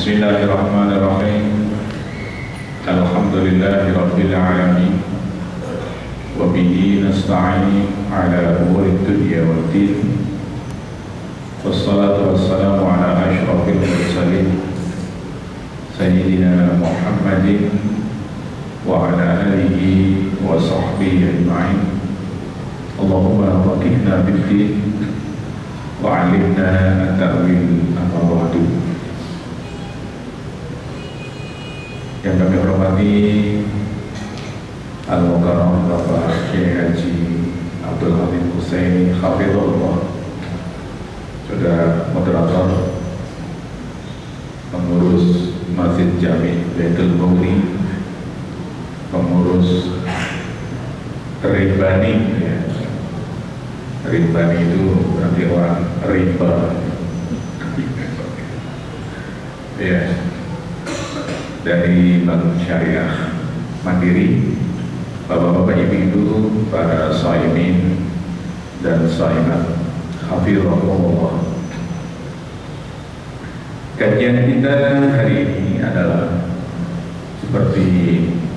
Bismillahirrahmanirrahim. Alhamdulillahi rabbil alamin. Wa bihi nasta'in ala umuri dunya waddin. Wassalatu wassalamu ala asyrafil mursalin Sayyidina Muhammadin wa ala alihi wa sahbihi ajma'in. Allahumma faqihna bid-din wa 'allimna at-ta'wil amma ba'du. Yang kami hormati Al-Mukarram Bapak Kiai Haji Abdul Hamid Husaini Hafizahullah, Saudara Moderator, Pengurus Masjid Jami Baitul Mughni, Pengurus Ribani, ya. Ribani itu berarti orang riba, ya, dari Bank Syariah Mandiri, bapak-bapak, ibu-ibu, para shaimin dan shaimat hafizahumullah. Kajian kita hari ini adalah seperti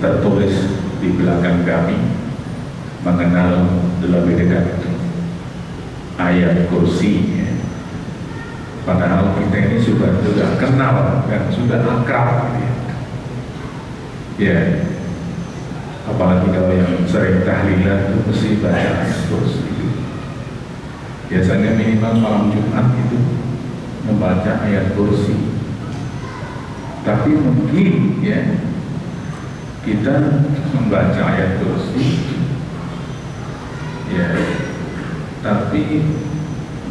tertulis di belakang kami, mengenal lebih dekat ayat kursi. Padahal kita ini sudah kenal dan sudah akrab, ya, apalagi kalau yang sering tahlilan itu mesti baca ayat kursi. Biasanya minimal malam Jumat itu membaca ayat kursi. Tapi mungkin, ya, kita membaca ayat kursi, ya, tapi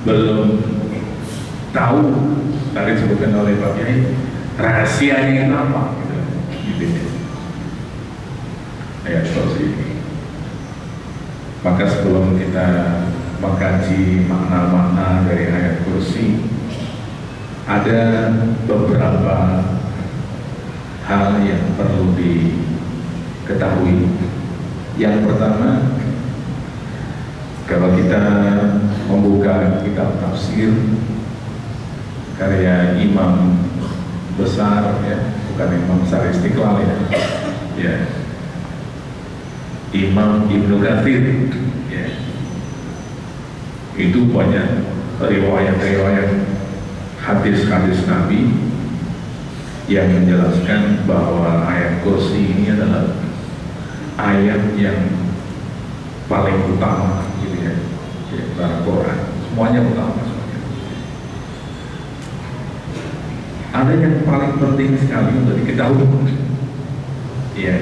belum tahu, tadi disebutkan oleh Pak Kiai, rahasianya itu apa, gitu. Ayat kursi ini. Maka sebelum kita mengkaji makna-makna dari ayat kursi, ada beberapa hal yang perlu diketahui. Yang pertama, kalau kita membuka kitab tafsir karya imam besar, ya, bukan imam besar Istiqlal, ya, Imam Ibnu Katsir, ya, itu banyak riwayat-riwayat hadis-hadis Nabi yang menjelaskan bahwa ayat kursi ini adalah ayat yang paling utama, gitu, ya, dalam Quran. Semuanya utama, semuanya. Ada yang paling penting sekali untuk diketahui, ya.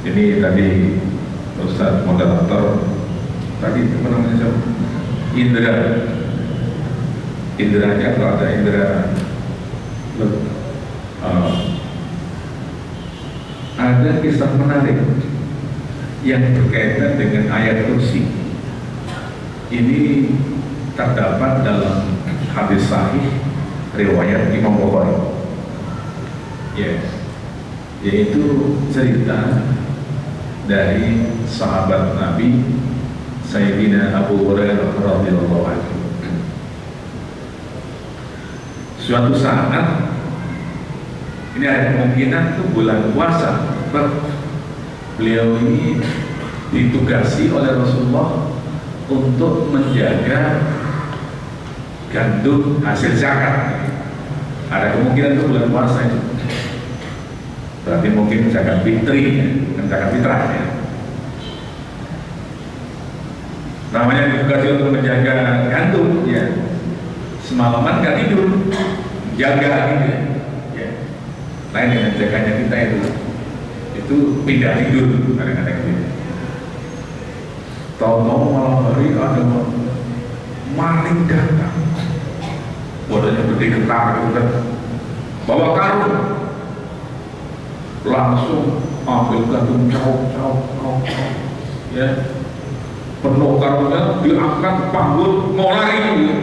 Ini tadi Ustaz moderator tadi apa namanya, Indranya, kalau ada Indra, ada kisah menarik yang berkaitan dengan ayat kursi. Ini terdapat dalam hadis sahih riwayat Imam Bukhari, ya, yaitu cerita dari sahabat Nabi Sayyidina Abu Hurairah radhiyallahu anhu. Suatu saat, ini ada kemungkinan itu bulan puasa, beliau ini ditugasi oleh Rasulullah untuk menjaga gandum hasil zakat. Ada kemungkinan itu bulan puasa itu. Berarti mungkin zakat fitri, bukan zakat fitrah, ya. Namanya ditugasi untuk menjaga gandum, ya. Semalaman gak tidur, jaga, gitu, ya. Lain dengan jaganya kita itu pindah tidur kadang-kadang, gitu. Tahu-tahu malam hari ada maling datang, badannya gede ketar, gitu kan, bawa karung, langsung ambil gandum, ya, penuh karungnya, diangkat panggul, mau lari, gitu.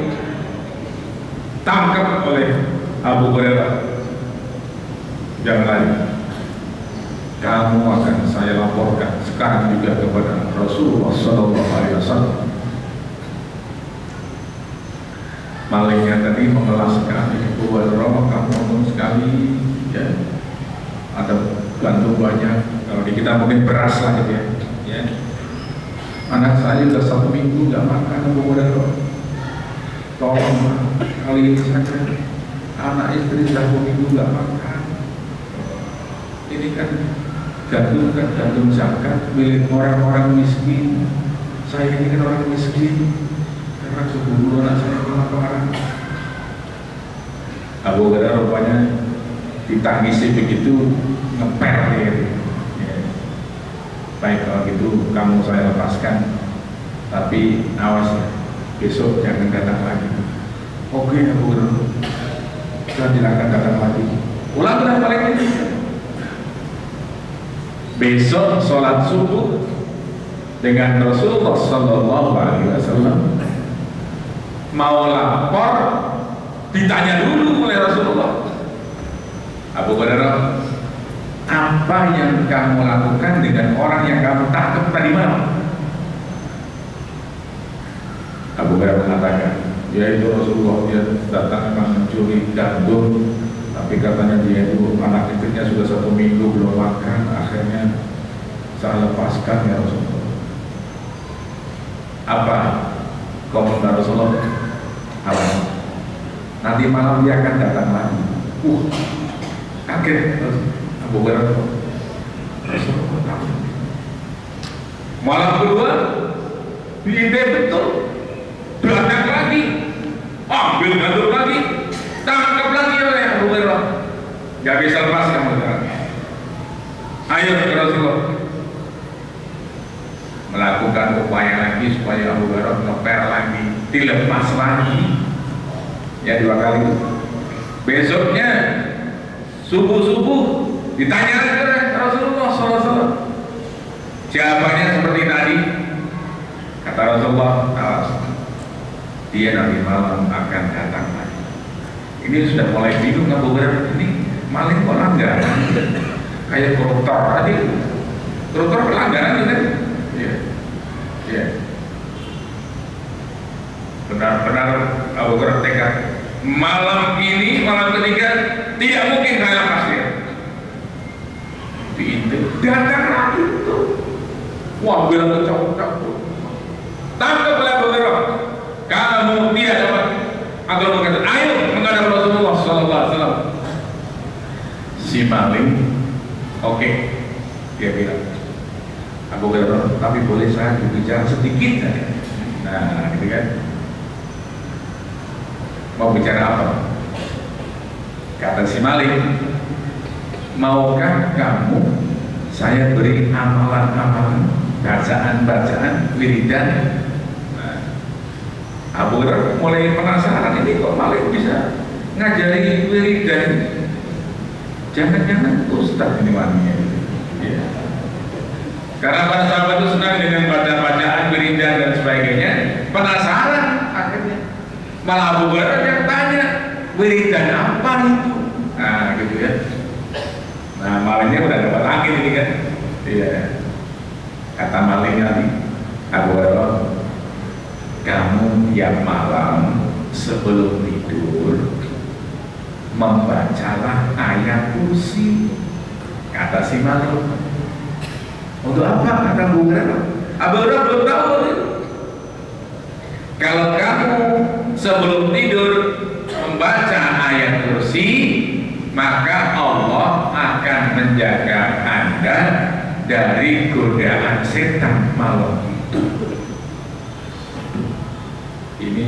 Tangkap oleh Abu Hurairah, jangan lari, kamu akan saya laporkan sekarang juga kepada Rasulullah SAW. Malingnya tadi mengelas sekali, Abu Hurairah kamu ngomong sekali, ya. Ada gantung banyak. Kalau di kita mungkin beras lah gitu ya. Ya. Anak saya sudah 1 minggu nggak makan, Abu Hurairah. Tolong kali ini saja. Anak istri sudah 1 minggu nggak makan. Ini kan gantung zakat milik orang-orang miskin. Saya ini kan orang miskin. Karena subuh dulu anak saya kelaparan. Abu Hurairah rupanya ditangisi begitu ngepel gitu. Ya. Baik kalau gitu kamu saya lepaskan, tapi awas ya, besok jangan datang lagi. Oke Abu Hurairah, saya tidak akan datang lagi. Ulang udah balik ini. Besok sholat subuh dengan Rasulullah Sallallahu Alaihi Wasallam mau lapor, ditanya dulu oleh Rasulullah, Abu Hurairah, apa yang kamu lakukan dengan orang yang kamu tangkap tadi malam? Abu Hurairah mengatakan, yaitu Rasulullah dia datang memang mencuri gandum, tapi katanya dia itu anak istrinya sudah 1 minggu belum makan, akhirnya saya lepaskan ya Rasulullah. Apa komentar Rasulullah? Apa? Nanti malam dia akan datang lagi. Kaget Abu Hurairah. Rasulullah. Malam kedua, diide betul, datang lagi, ambil gandum lagi, tangkap lagi oleh Abu Hurairah. Gak bisa lepas kamu sekarang. Ayo ke Rasulullah. Melakukan upaya lagi supaya Abu Hurairah ngepel lagi, dilepas lagi. Ya 2 kali. Besoknya subuh-subuh ditanya oleh Rasulullah SAW. Jawabannya seperti tadi. Kata Rasulullah, awas, dia nanti malam akan datang lagi. Ini sudah mulai bingung Abu Hurairah, ini maling kok langgaran, kayak koruptor tadi. Koruptor pelanggaran kan? Ya. Ya. Benar-benar Abu Hurairah tekad, malam ini, malam ketiga tidak mungkin saya pasti. Diintip, datang lagi itu. Wah, bilang kecok-kecok. Tangkap oleh Abu Hurairah. Kamu tidak dapat. Abu Hurairah berkata, ayo menghadap Rasulullah SAW. Si maling, oke, dia bilang, Abu Hurairah, tapi boleh saya bicara sedikit saja. Nah, gitu kan. Mau bicara apa? Kata si maling, maukah kamu saya beri amalan-amalan, bacaan-bacaan, wiridan? Nah, Abu Hurairah mulai penasaran, ini kok maling bisa ngajari wiridan? Jangan-jangan ustaz ini wanginya. Ya. Karena para sahabat itu senang dengan baca-bacaan, wiridan dan sebagainya, penasaran akhirnya. Malah Abu Hurairah yang tanya, wiridan apa itu? Nah gitu ya. Nah malingnya udah dapat angin ini kan. Iya. Kata malingnya tadi, Abu Hurairah, kamu tiap malam sebelum tidur membacalah ayat kursi. Kata si maling. Untuk apa? Kata Abu Hurairah. Abu Hurairah belum tahu itu. Kalau kamu sebelum tidur membaca ayat kursi, maka Allah akan menjaga Anda dari godaan setan malam itu. Ini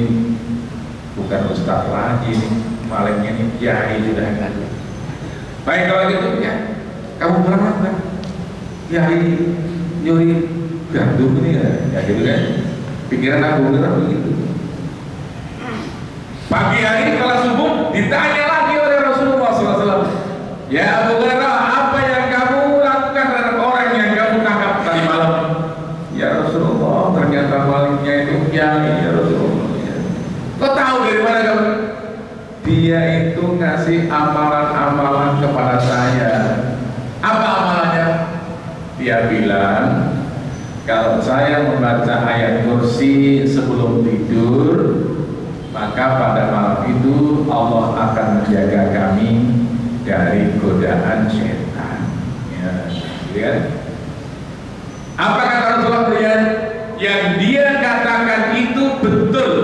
bukan ustaz lagi, ini malingnya ini kiai sudah ada. Baik kalau gitu ya, kamu bilang apa? Kiai nyuri gandum ini ya gitu kan? Pikiran Abu Hurairah begitu. Pagi hari kala subuh ditanya lagi oleh Rasulullah SAW. Ya Abu Hurairah, apa yang kamu lakukan terhadap orang yang kamu tangkap tadi malam? Ya Rasulullah, ternyata malingnya itu kiai. Ya Rasulullah. Ya. Kau tahu dari mana kamu? Dia itu ngasih amalan-amalan kepada saya. Apa amalannya? Dia bilang, kalau saya membaca ayat kursi sebelum tidur, maka pada malam itu Allah akan menjaga kami dari godaan syaitan. Ya, lihat. Apa kata Rasulullah kalian? Yang dia katakan itu betul,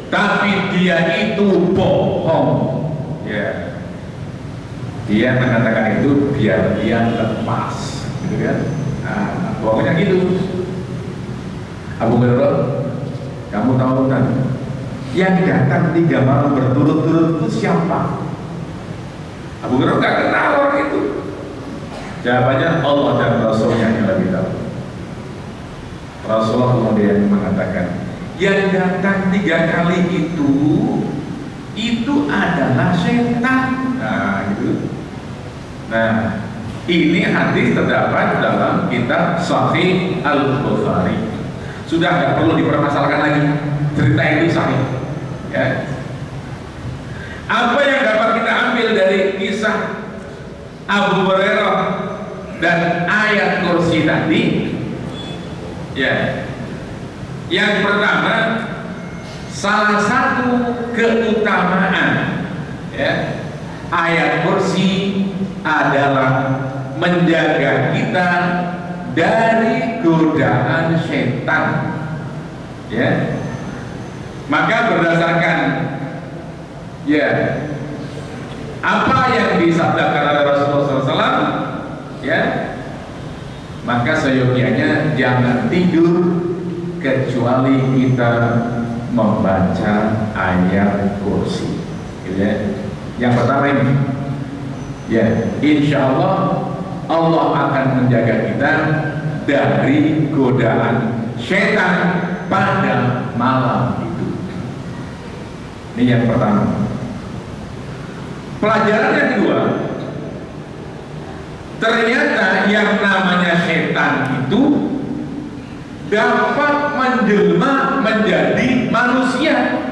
tapi dia itu bohong. Ya, dia mengatakan itu biar dia lepas, gitu kan? Nah, pokoknya gitu. Abu Hurairah, kamu tahu kan? Yang datang 3 malam berturut-turut itu siapa? Abu Hurairah nggak kenal orang itu. Jawabannya Allah dan Rasulnya yang lebih tahu. Rasulullah kemudian mengatakan, yang datang 3 kali itu adalah setan. Nah, gitu. Nah, ini hadis terdapat dalam kitab Sahih Al-Bukhari. Sudah nggak perlu dipermasalahkan lagi, cerita itu sahih. Ya. Apa yang dapat kita ambil dari kisah Abu Hurairah dan ayat kursi tadi? Ya, yang pertama, salah satu keutamaan ya, ayat kursi adalah menjaga kita dari godaan setan. Ya, maka berdasarkan ya apa yang disabdakan oleh Rasulullah SAW, ya, maka seyogianya jangan tidur kecuali kita membaca ayat kursi. Ya. Yang pertama ini, ya, insya Allah Allah akan menjaga kita dari godaan setan pada malam itu. Ini yang pertama. Pelajaran yang kedua, ternyata yang namanya setan itu dapat menjelma menjadi manusia.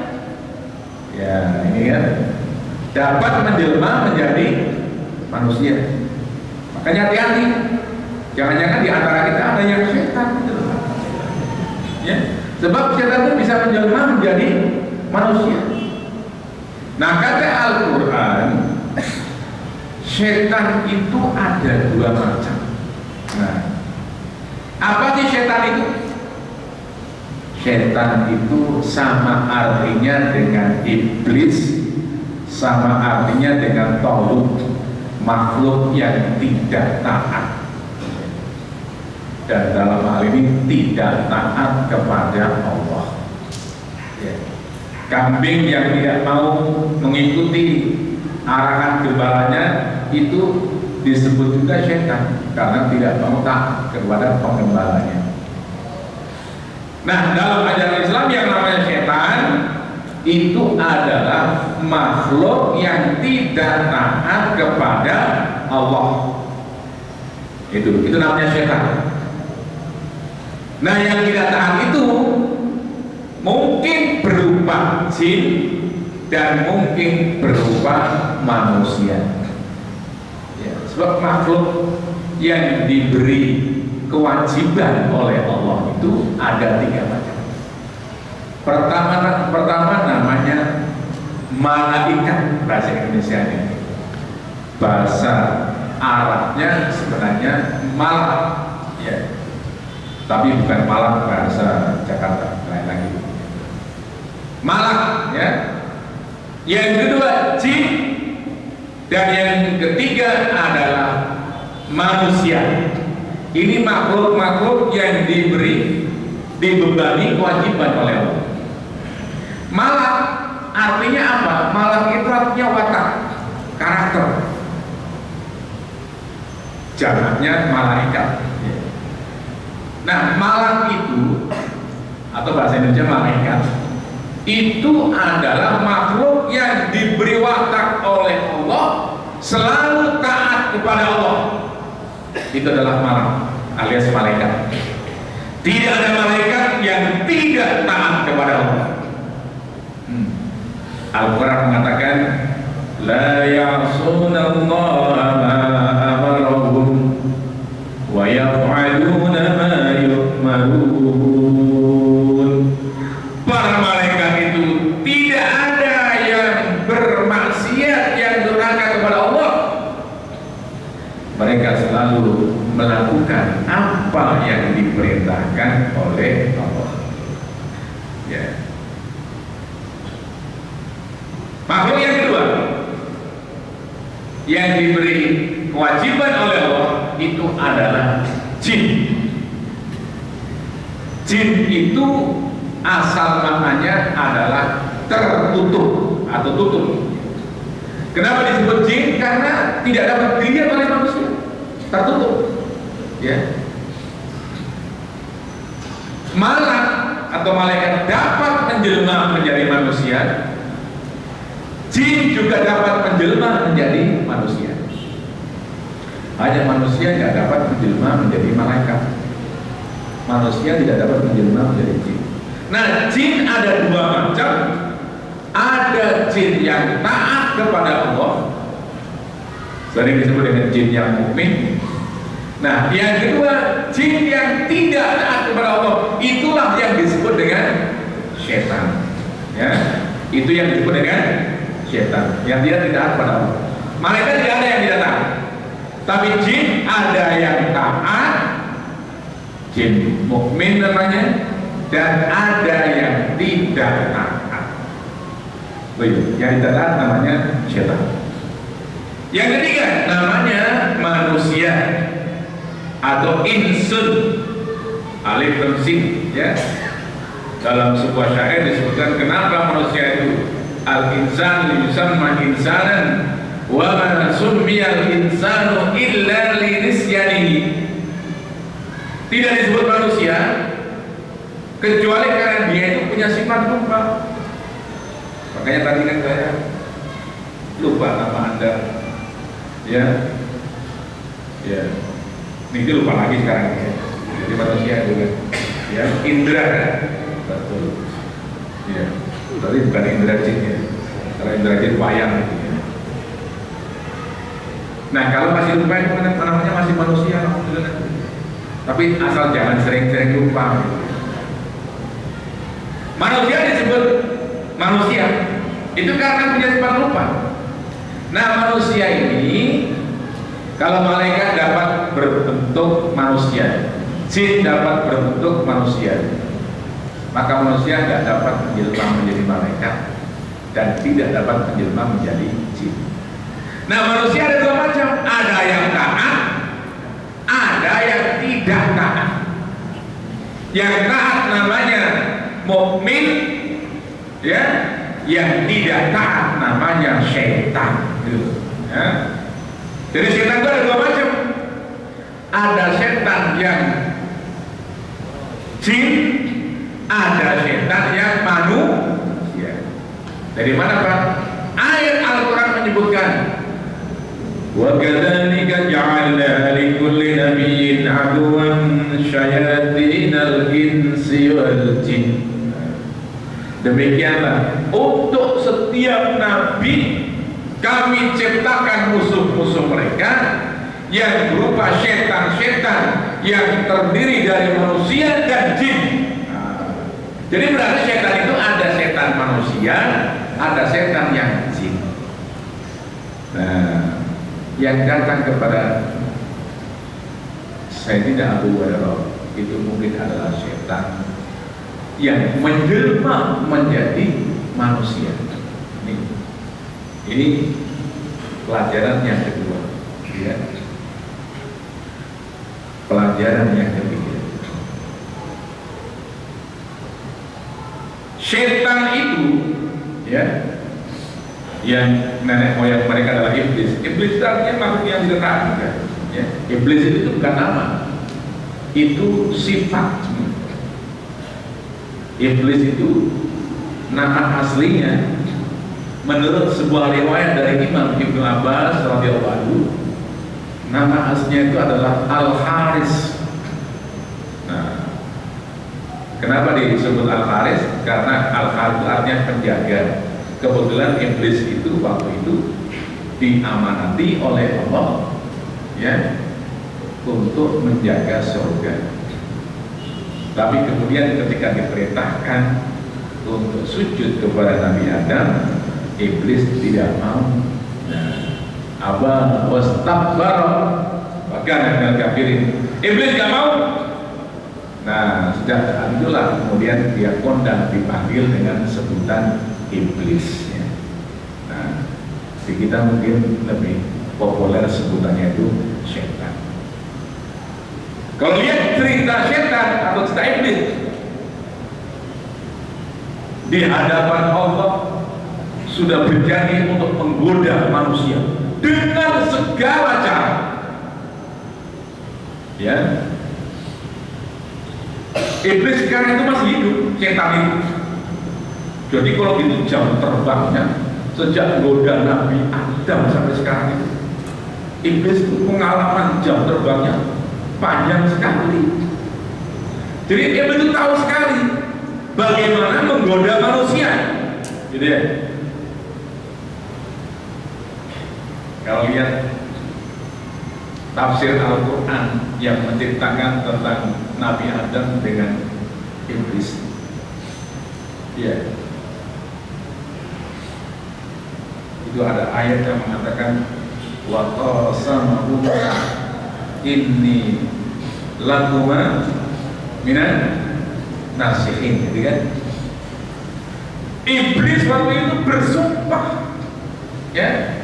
Ya, ini kan dapat menjelma menjadi manusia. Makanya hati-hati, jangan-jangan di antara kita ada yang setan, gitu. Ya, sebab setan itu bisa menjelma menjadi manusia. Nah, kata Al-Quran, setan itu ada 2 macam. Nah, apa sih setan itu? Setan itu sama artinya dengan iblis, sama artinya dengan Talut, makhluk yang tidak taat. Dan dalam hal ini tidak taat kepada Allah. Ya. Kambing yang tidak mau mengikuti arahan gembalanya itu disebut juga setan karena tidak mau taat kepada penggembalanya. Nah, dalam ajaran Islam yang namanya setan itu adalah makhluk yang tidak taat kepada Allah. Itu namanya setan. Nah, yang tidak taat itu mungkin berupa jin dan mungkin berupa manusia. Ya, sebab makhluk yang diberi kewajiban oleh Allah itu ada 3 macam. Pertama namanya malaikat, bahasa Indonesianya. Bahasa Arabnya sebenarnya malak, ya. Tapi bukan malak bahasa Jakarta, lain lagi. Malak, ya. Yang kedua jin, dan yang ketiga adalah manusia. Ini makhluk-makhluk yang dibebani kewajiban oleh Allah. Malak artinya apa? Malak itu artinya watak, karakter. Jamaknya malaikat. Nah, malak itu atau bahasa Indonesia malaikat itu adalah makhluk yang diberi watak oleh Allah, selalu taat kepada Allah. Itu adalah malak alias malaikat. Tidak ada malaikat yang tidak taat kepada Allah. Al-Quran mengatakan la ya'sunallaha ma amarahum wa yaf'aluna ma yu'marun. Para malaikat itu diperintahkan oleh Allah. Ya. Makhluk yang kedua yang diberi kewajiban oleh Allah itu adalah jin. Jin itu asal maknanya adalah tertutup atau tutup. Kenapa disebut jin? Karena tidak dapat dilihat oleh manusia, tertutup. Ya. Malak atau malaikat dapat menjelma menjadi manusia. Jin juga dapat menjelma menjadi manusia. Hanya manusia yang dapat menjelma menjadi malaikat. Manusia tidak dapat menjelma menjadi jin. Nah, jin ada dua macam. Ada jin yang taat kepada Allah, sering disebut dengan jin yang mukmin. Nah, yang kedua, jin yang tidak taat kepada Allah, itulah yang disebut dengan setan. Ya, itu yang disebut dengan setan, yang dia tidak taat kepada Allah. Malaikat tidak ada yang tidak taat, tapi jin ada yang taat, jin mukmin namanya, dan ada yang tidak taat. Yang tidak taat namanya setan. Yang ketiga namanya manusia atau insun, alif lam sin. Ya, dalam sebuah syair disebutkan kenapa manusia itu al-insan yusamma insanan wa ma summiyal insanu illa li nisyanihi. Tidak disebut manusia kecuali karena dia itu punya sifat lupa. Makanya tadi kan saya lupa nama Anda. Ya. Ya. Ini lupa lagi sekarang ya. Jadi manusia juga. Ya, indra kan? Betul. Ya. Tapi bukan indra jin ya. Kalau indra jin wayang gitu ya. Nah, kalau masih lupa itu namanya masih manusia. Tapi asal jangan sering-sering lupa. Manusia disebut manusia itu karena punya sifat lupa. Nah, manusia ini kalau malaikat dapat berbentuk manusia, jin dapat berbentuk manusia, maka manusia tidak dapat menjelma menjadi malaikat dan tidak dapat menjelma menjadi jin. Nah, manusia ada dua macam, ada yang taat, ada yang tidak taat. Yang taat namanya mukmin, ya. Yang tidak taat namanya setan. Ya. Jadi setan itu ada dua macam. Ada setan yang jin, ada setan yang manusia. Dari mana Pak? Ayat Al-Quran menyebutkan, wa kadzalika ja'alna likulli nabiyyin aduwwan syayatinal insi wal jin. Demikianlah untuk setiap nabi kami ciptakan musuh-musuh mereka yang berupa setan-setan yang terdiri dari manusia dan jin. Jadi berarti setan itu ada setan manusia, ada setan yang jin. Nah, yang datang kepada Sayyidina Abu Hurairah itu mungkin adalah setan yang menjelma menjadi manusia. Ini pelajaran yang kedua, ya. Pelajaran yang ketiga, setan itu, ya, yang nenek moyang mereka adalah iblis. Iblis itu artinya makhluk yang tidak taat juga. Ya. Iblis itu bukan nama, itu sifat. Iblis itu nama aslinya menurut sebuah riwayat dari Imam Ibnu Abbas radhiyallahu anhu, nama aslinya itu adalah Al-Haris. Nah, kenapa disebut Al-Haris? Karena Al-Haris itu artinya penjaga. Kebetulan iblis itu waktu itu diamanati oleh Allah, ya, untuk menjaga surga. Tapi kemudian ketika diperintahkan untuk sujud kepada Nabi Adam, iblis tidak mau. Aba wastakbara, bahkan dengan kafirin. Iblis tidak mau. Nah, sejak saat itulah kemudian dia kondang dipanggil dengan sebutan iblis ya. Nah, di kita mungkin lebih populer sebutannya itu setan. Kalau lihat cerita setan atau cerita iblis di hadapan Allah sudah berjanji untuk menggoda manusia dengan segala cara ya. Iblis sekarang itu masih hidup, setan itu. Jadi kalau gitu jam terbangnya sejak goda Nabi Adam sampai sekarang itu, iblis itu pengalaman jam terbangnya panjang sekali. Jadi iblis itu tahu sekali bagaimana menggoda manusia, gitu ya. Kalau lihat tafsir Al-Quran yang menceritakan tentang Nabi Adam dengan iblis, ya, itu ada ayat yang mengatakan wa qasamahuma inni lakuma minan nasihin, gitu kan. Iblis waktu itu bersumpah, ya,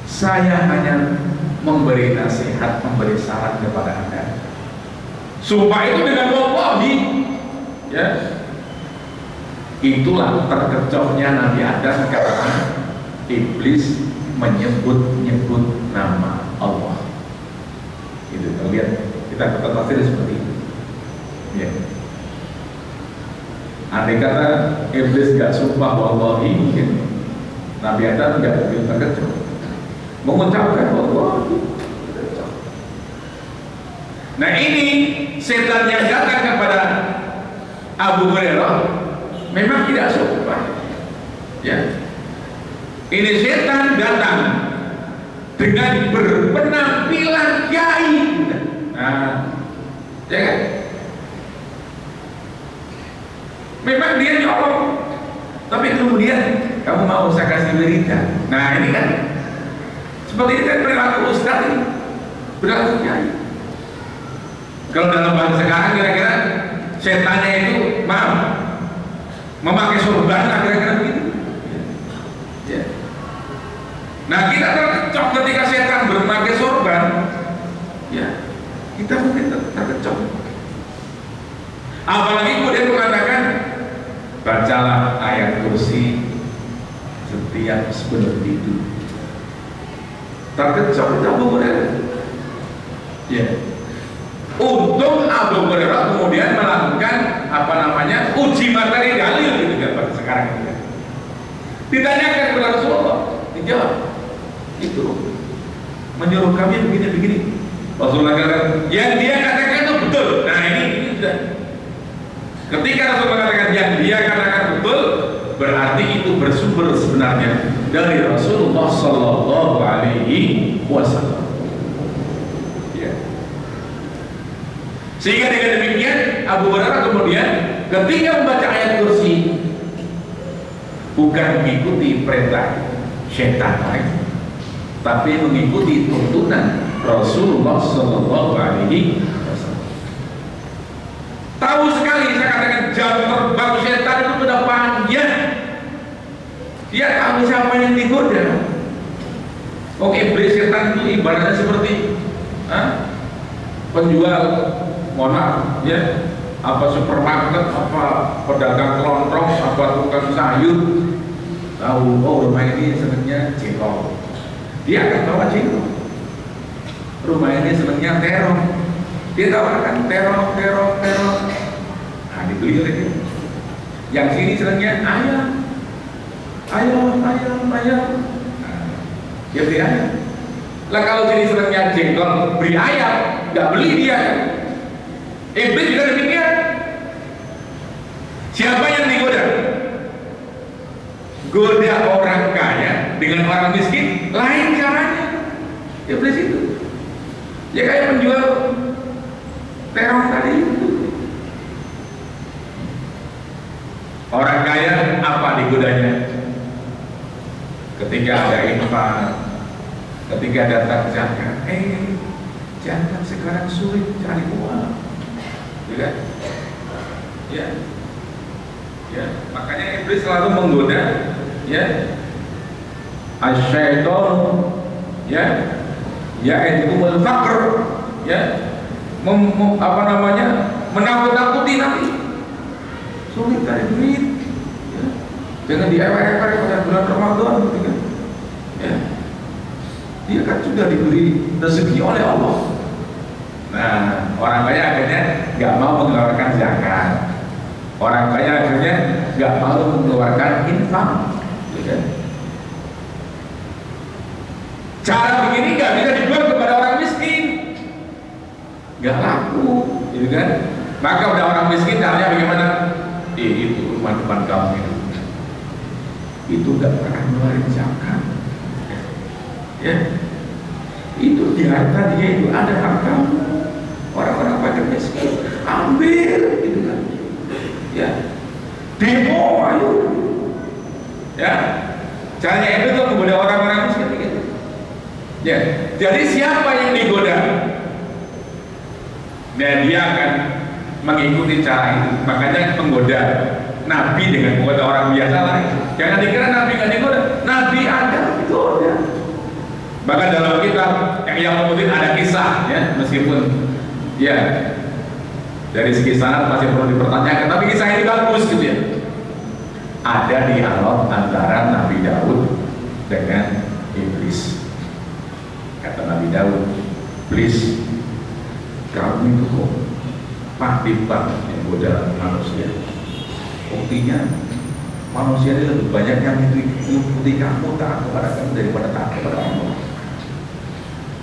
saya hanya memberi nasihat, memberi saran kepada Anda. Sumpah itu dengan wallahi, ya. Itulah terkecohnya Nabi Adam karena iblis menyebut-nyebut nama Allah. Itu kita lihat, kita tafsir seperti itu. Ya. Andai kata iblis gak sumpah wallahi, mungkin Nabi Adam gak begitu terkecoh mengucapkan wallahi. Nah, ini setan yang datang kepada Abu Hurairah memang tidak sumpah, ya. Ini setan datang dengan berpenampilan kiai. Nah, ya kan? Memang dia nyolong, tapi kemudian kamu mau saya kasih wiridan. Nah, ini kan seperti ini kan perilaku ustaz ini, perilaku kiai. Kalau dalam bahasa sekarang kira-kira setannya itu mau memakai sorban, kira-kira begitu. Ya. Nah, kita terkecoh ketika setan berpakai sorban, ya, kita mungkin terkecoh. Apalagi kemudian mengatakan bacalah ayat kursi setiap sebelum tidur. Terkecoh itu Abu Hurairah. Ya. Untung Abu Hurairah kemudian melakukan uji materi dalil, gitu kan, pada sekarang ini. Ditanyakan kepada Rasulullah, dijawab, itu menyuruh kami begini-begini. Rasulullah katakan, yang dia katakan itu betul. Nah, ini sudah. Ketika Rasulullah katakan yang dia katakan betul, berarti itu bersumber sebenarnya dari Rasulullah Sallallahu Alaihi Wasallam. Sehingga dengan demikian Abu Hurairah kemudian ketika membaca ayat kursi bukan mengikuti perintah syaitan lain, tapi mengikuti tuntunan Rasulullah Sallallahu Alaihi Wasallam. Tahu sekali, saya katakan jam terbang syaitan itu sudah panjang. Dia tahu siapa yang digoda. Oke, iblis setan itu ibaratnya seperti penjual, mohon maaf, ya, apa supermarket, apa pedagang kelontong, apa tukang sayur. Tahu, oh, rumah ini senangnya jengkol, dia akan bawa jengkol. Rumah ini senangnya terong, dia tawarkan terong. Nah, dibeli oleh dia. Yang sini senangnya ayam. Nah, dia beli ayam. Lah kalau sini senangnya jengkol, beli ayam, nggak beli dia. Iblis juga demikian. Siapa yang digoda? Goda orang kaya dengan orang miskin, lain caranya. Iblis itu, ya kayak penjual terong tadi itu. Orang kaya apa digodanya? Ketika ada infak, ketika datang zakat, zakat sekarang sulit cari uang. ya kan? Ya, ya, makanya iblis selalu menggoda, ya, asyaiton, ya, yaitumul faqr, ya, menakut-nakuti nanti, sulit cari duit, ya. Jangan diewer-ewer pada bulan Ramadan, gitu kan? Ya, dia kan sudah diberi rezeki oleh Allah. Nah, orang kaya akhirnya nggak mau mengeluarkan zakat. Orang kaya akhirnya nggak mau mengeluarkan infak, gitu kan? Cara begini nggak bisa dijual kepada orang miskin, nggak laku, gitu kan? Maka udah orang miskin caranya bagaimana? Itu rumah depan kamu itu nggak pernah ngeluarin zakat, ya. Itu di harta dia itu ada hak kamu. Orang-orang fakir miskin ambil, gitu kan? Ya, demo ayo, ya. Caranya itu tuh menggoda orang-orang miskin, gitu. Ya, jadi siapa yang digoda? Dan dia akan mengikuti cara itu. Makanya menggoda Nabi dengan menggoda orang biasa lain. Jangan dikira Nabi nggak digoda. Nabi ada digoda. Bahkan dalam kitab yang Ulumuddin ada kisah, ya, meskipun ya dari segi sanad masih perlu dipertanyakan, tapi kisah ini bagus, gitu ya. Ada dialog antara Nabi Daud dengan iblis. Kata Nabi Daud, iblis, kamu itu kok pahit banget menggoda manusia. Buktinya manusia ini lebih banyak yang mengikuti kamu, taat kepada kamu daripada taat kepada Allah.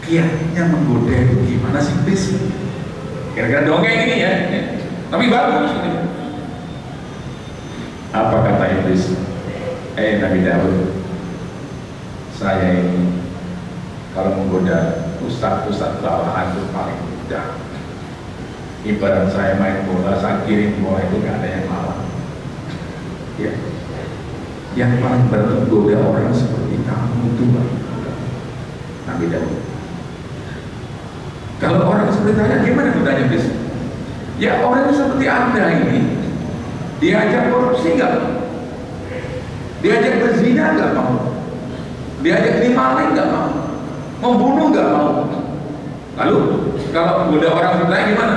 Kiatnya menggoda itu gimana sih, iblis? Kira-kira dongeng ini, ya. Tapi bagus, gitu. Apa kata iblis? Nabi Daud, saya ini kalau menggoda ustaz-ustaz bawahan itu paling mudah. Ibarat saya main bola, saya kirim bola itu gak ada yang lawan, ya. Yang paling berat menggoda orang seperti kamu itu, Pak Nabi Daud. Kalau orang seperti saya, gimana godanya, bis? Ya, orang seperti Anda ini diajak korupsi nggak mau, diajak berzina nggak mau, diajak maling nggak mau, membunuh nggak mau. Lalu kalau goda orang seperti saya gimana?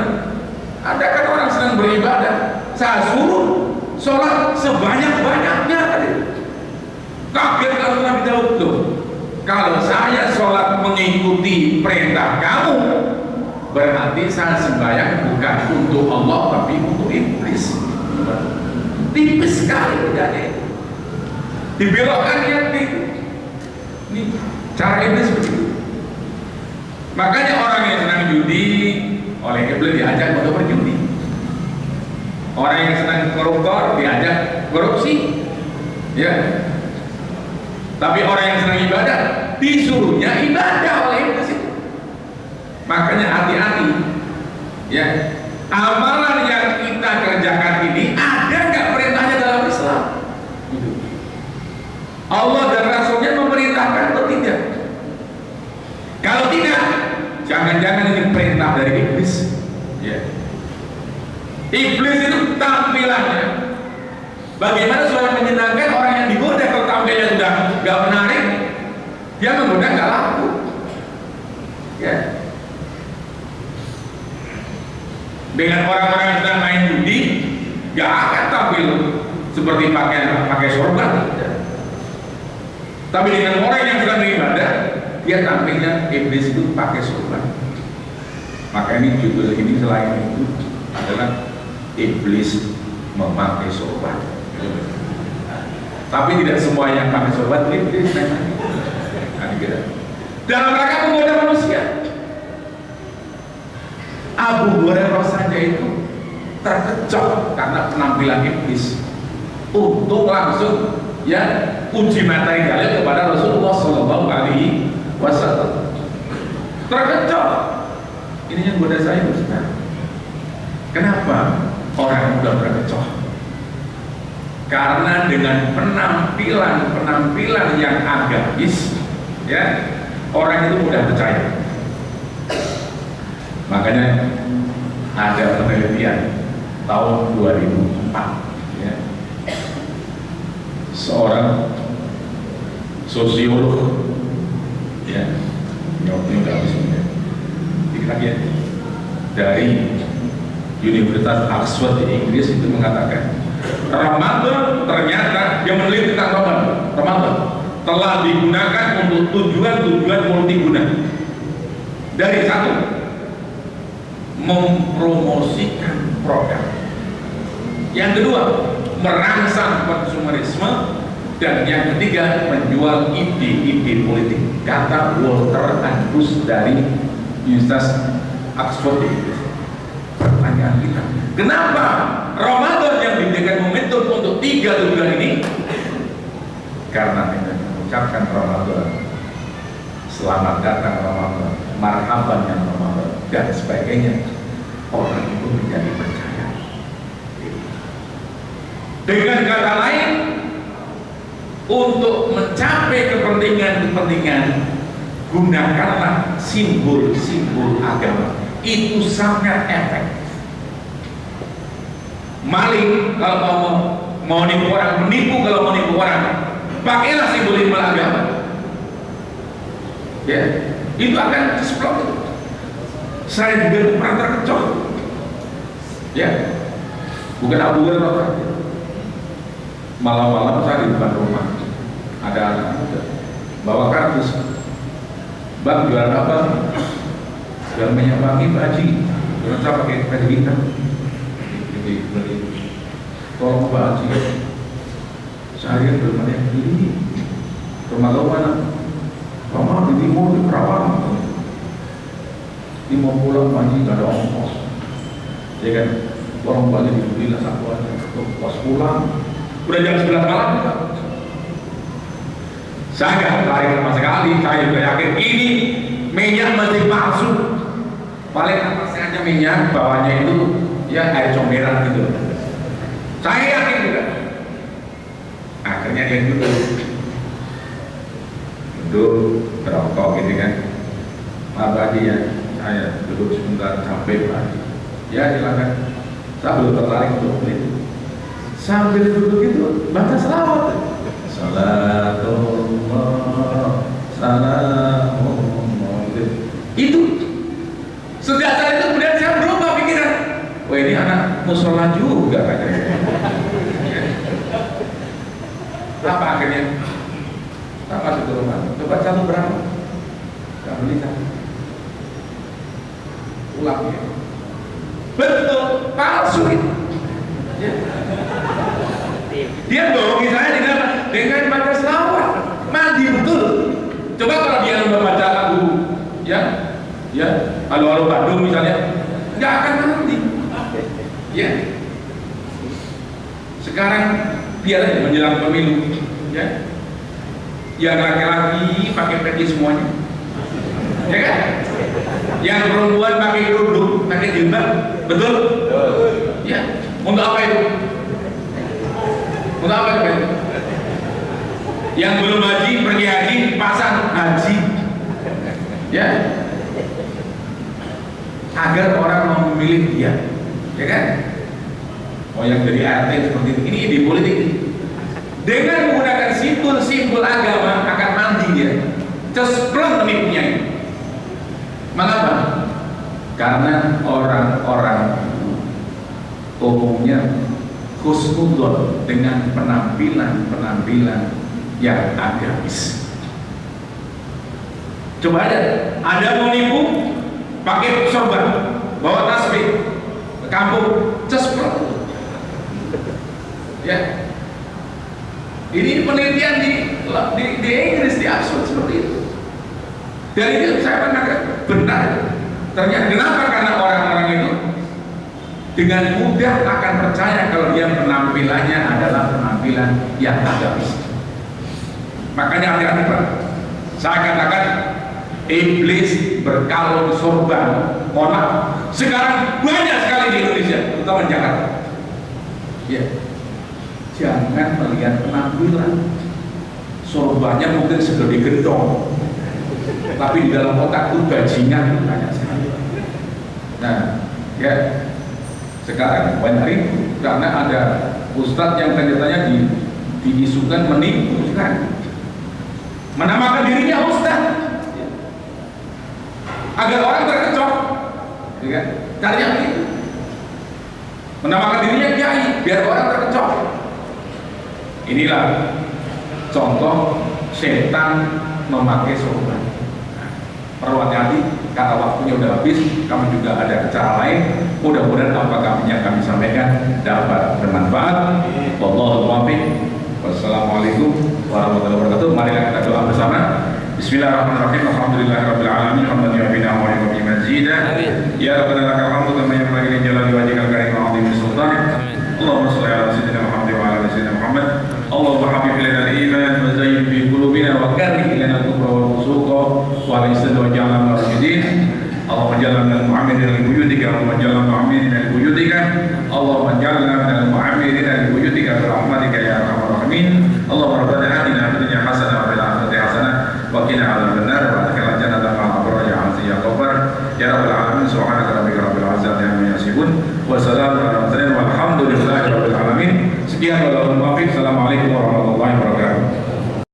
Ada kan orang sedang beribadah, saya suruh sholat sebanyak-banyaknya tadi. Kaget kalau Nabi Daud tuh. Kalau saya sholat mengikuti perintah kamu, berarti saya sembahyang bukan untuk Allah tapi untuk iblis. Tipis sekali bedanya. Dibelokkan ya, ini cara iblis begitu. Makanya orang yang senang judi oleh iblis diajak untuk berjudi. Orang yang senang koruptor diajak korupsi, ya. Tapi orang yang senang ibadah disuruhnya ibadah oleh iblis itu. Makanya hati-hati, ya. Amalan yang kita kerjakan ini ada nggak perintahnya dalam Islam? Allah dan Rasulnya memerintahkan atau tidak? Kalau tidak, jangan-jangan ini perintah dari iblis, ya. Iblis itu tampilannya bagaimana supaya menyenangkan orang yang digoda. Kalau tampilnya sudah nggak menarik, dia menggoda nggak laku, ya. Dengan orang-orang yang sedang main judi, nggak akan tampil seperti pakai sorban, ya. Tapi dengan orang yang sedang beribadah, dia tampilnya iblis itu pakai sorban. Maka ini judul ini selain itu adalah iblis memakai sorban. Tapi tidak semua yang pakai sorban iblis memang. Dalam rangka menggoda manusia. Abu Hurairah saja itu terkecoh karena penampilan iblis. Untuk langsung, ya, uji materi dalil kepada Rasulullah Shallallahu Alaihi Wasallam. Terkecoh. Ini yang goda saya, Ustaz. Kenapa orang mudah terkecoh? Karena dengan penampilan yang agamis, ya, orang itu mudah percaya. Makanya ada penelitian tahun 2004, ya. Seorang sosiolog, ya, nggak bisa dikira ya, dari Universitas Oxford di Inggris itu mengatakan Ramadan ternyata yang meneliti tentang Ramadan telah digunakan untuk tujuan-tujuan multiguna. Dari satu, mempromosikan program. Yang kedua, merangsang konsumerisme. Dan yang ketiga, menjual ide-ide politik. Kata Walter Andrews dari Universitas Oxford di Inggris. Pertanyaan kita, kenapa Ramadan yang dijadikan momentum untuk 3 tujuan ini? Karena dengan mengucapkan Ramadan, selamat datang Ramadan, marhaban yang Ramadan, dan sebagainya, orang itu menjadi percaya. Dengan kata lain, untuk mencapai kepentingan-kepentingan, gunakanlah simbol-simbol agama. Itu sangat efektif. Maling kalau mau nipu orang, menipu kalau mau nipu orang, pakailah simbol-simbol agama. Ya, itu akan displot. Saya juga pernah terkecoh. Ya, bukan Abu Hurairah. Malam-malam saya di depan rumah ada anak muda bawa kardus, bang jualan apa? Jualan minyak wangi Pak Haji. Jualan saya pakai baju hitam. Beli. Tolong Pak Haji, saya belum ada yang beli. Rumah kau mana? Rumah di timur di Perawang. Ini mau pulang Pak Haji, gak ada ongkos. Ya kan? Tolong balik dibelilah satu aja. Pas pulang udah jam 11 malam juga. Saya nggak tertarik sama sekali. Saya juga yakin ini minyak masih palsu. Paling atasnya aja minyak, bawahnya itu ya air comberan gitu. Saya yakin juga. Akhirnya dia duduk berokok gitu kan. Pak Haji ya, saya duduk sebentar sampai Pak Haji. Ya silakan. Saya belum tertarik untuk beli. Sambil duduk itu baca selawat. Salatullah, salamullah. Itu sejak saat itu kemudian saya berubah pikiran. Wah ini anak musola juga katanya. Apa akhirnya? Tak masuk ke rumah. Coba satu berapa? Gak beli satu. Ulang ya. Betul, palsu itu. Ya. Dia bohongi saya dengan baca selawat, mandi betul. Coba kalau dia membaca lagu, ya, Halo Bandung misalnya, nggak akan mandi. Ya. Sekarang biar aja menjelang pemilu, ya. Yang laki-laki pakai peci semuanya, ya kan? Yang perempuan pakai kerudung, pakai jilbab, betul? Ya. Untuk apa itu? Untuk apa itu? Yang belum haji pergi haji pasang haji, ya, agar orang mau memilih dia, ya kan? Oh yang dari RT seperti ini di politik dengan menggunakan simbol-simbol agama akan mandi dia, cespleng nipunya ini. Mengapa? Karena orang-orang umumnya husnudon dengan penampilan yang agamis. Coba ada mau nipu pakai sorban, bawa tasbih ke kampung, cespleng. Ya, ini penelitian di Inggris, di Oxford seperti itu. Dan itu saya pernah benar. Ternyata kenapa? Karena orang-orang itu dengan mudah akan percaya kalau dia penampilannya adalah penampilan yang agamis. Makanya hati-hati Pak. Saya katakan iblis berkalung sorban. Sekarang banyak sekali di Indonesia, terutama di Jakarta. Ya, jangan melihat penampilan. Sorbannya mungkin segede gendong, tapi di dalam otak itu bajingan banyak sekali. Nah, Ya, sekarang banyak ribu karena ada ustadz yang ternyata diisukan menipu kan, menamakan dirinya ustadz agar orang terkecoh, ya kan? Caranya begitu, menamakan dirinya kiai biar orang terkecoh. Inilah contoh setan memakai sorban. Perlu hati-hati karena waktunya udah habis. Kami juga ada acara lain. Mudah-mudahan apa yang kami sampaikan dapat bermanfaat. Wallahul muwaffiq. Wassalamualaikum warahmatullahi wabarakatuh. Mari kita doa bersama. Bismillahirrahmanirrahim. Alhamdulillahirabbil alamin. Hamdan yu'afina wa yu'afi mazida. Ya rabbana lakal hamdu kama yanbaghi li jalali wajhikal karim wa 'azimi sultanik. Allahumma shalli ala sayyidina Muhammad wa ala ali sayyidina Muhammad. Allahumma habib ilana al-iman wa zayyid fi qulubina wa karrih ilana al-kufra wal fusuqa wal isyan wa ja'alna rasyidin. Allahumma ij'alna minal mu'ammirina li buyutika Allahumma ij'alna mu'ammirina li buyutika Allahumma ij'alna minal mu'ammirina li buyutika bi rahmatika ya arhamar rahimin. Allahumma rabbana atina fid dunya hasanah wa fil akhirati hasanah wa qina adzabannar wa adkhilna jannata ma'al abrar ya aziz ya ghaffar ya rabbal alamin. Subhanaka rabbika rabbil izzati amma yasifun wa salamun alal mursalin walhamdulillahi rabbil alamin. Sekian, wabillahi taufiq. Assalamualaikum warahmatullahi wabarakatuh.